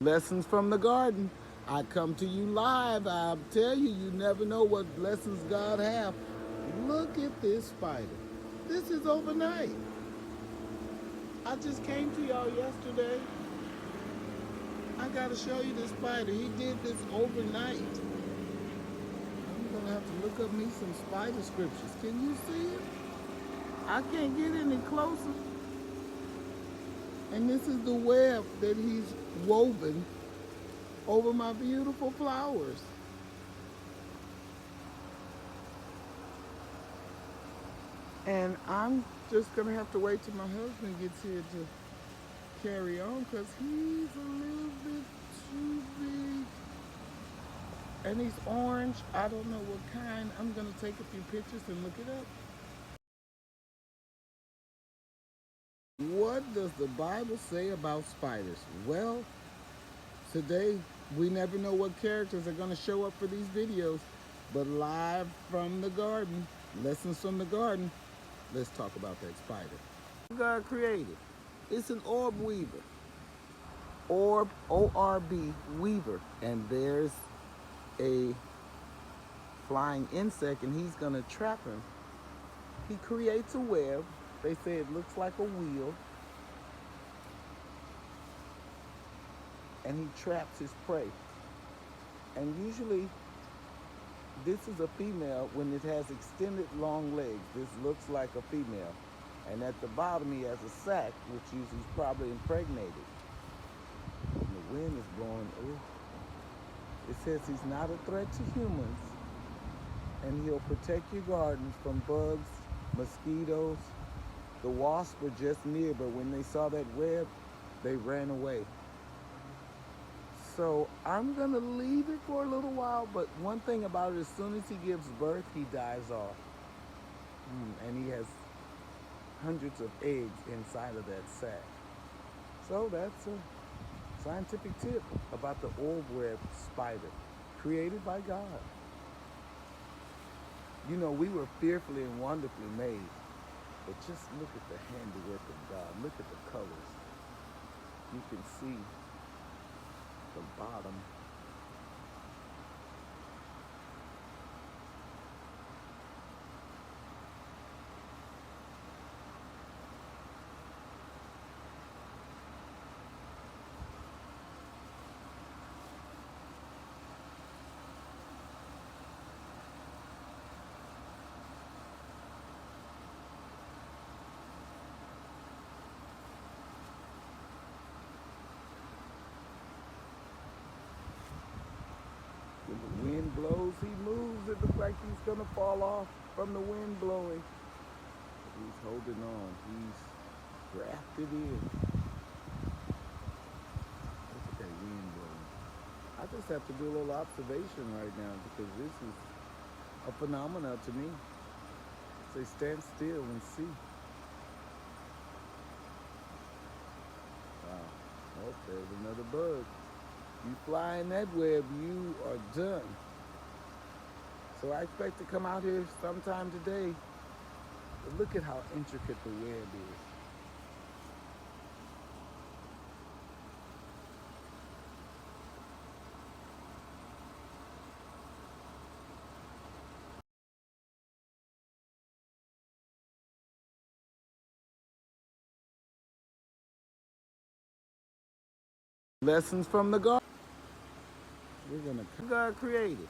Lessons from the garden. I come to you live. I tell you, you never know what lessons God have. Look at this spider. This is overnight. I just came to y'all yesterday. I gotta show you this spider. He did this overnight. I'm gonna have to look up me some spider scriptures. Can you see it? I can't get any closer. And this is the web that he's woven over my beautiful flowers. And I'm just gonna have to wait till my husband gets here to carry on because he's a little bit too big. And he's orange. I don't know what kind. I'm gonna take a few pictures and look it up. What does the Bible say about spiders? Well, today we never know what characters are gonna show up for these videos, but live from the garden, lessons from the garden, let's talk about that spider. God created. It's an orb weaver. Orb, O-R-B, weaver. And there's a flying insect and he's gonna trap him. He creates a web. They say it looks like a wheel. And he traps his prey. And usually this is a female when it has extended long legs. This looks like a female. And at the bottom he has a sac, which usually is probably impregnated. And the wind is blowing. Ooh. It says he's not a threat to humans. And he'll protect your gardens from bugs, mosquitoes. The wasps were just near, but when they saw that web, they ran away. So I'm gonna leave it for a little while, but one thing about it, as soon as he gives birth, he dies off. And he has hundreds of eggs inside of that sac. So that's a scientific tip about the orb web spider, created by God. You know, we were fearfully and wonderfully made, but just look at the handiwork of God. Look at the colors. You can see the bottom. When the wind blows, he moves. It looks like he's gonna fall off from the wind blowing. He's holding on. He's grafted in. Look at that wind blowing. I just have to do a little observation right now because this is a phenomena to me. Say stand still and see. Wow. Oh, there's another bug. You fly in that web, you are done. So I expect to come out here sometime today. But look at how intricate the web is. Lessons from the garden. We're gonna God created.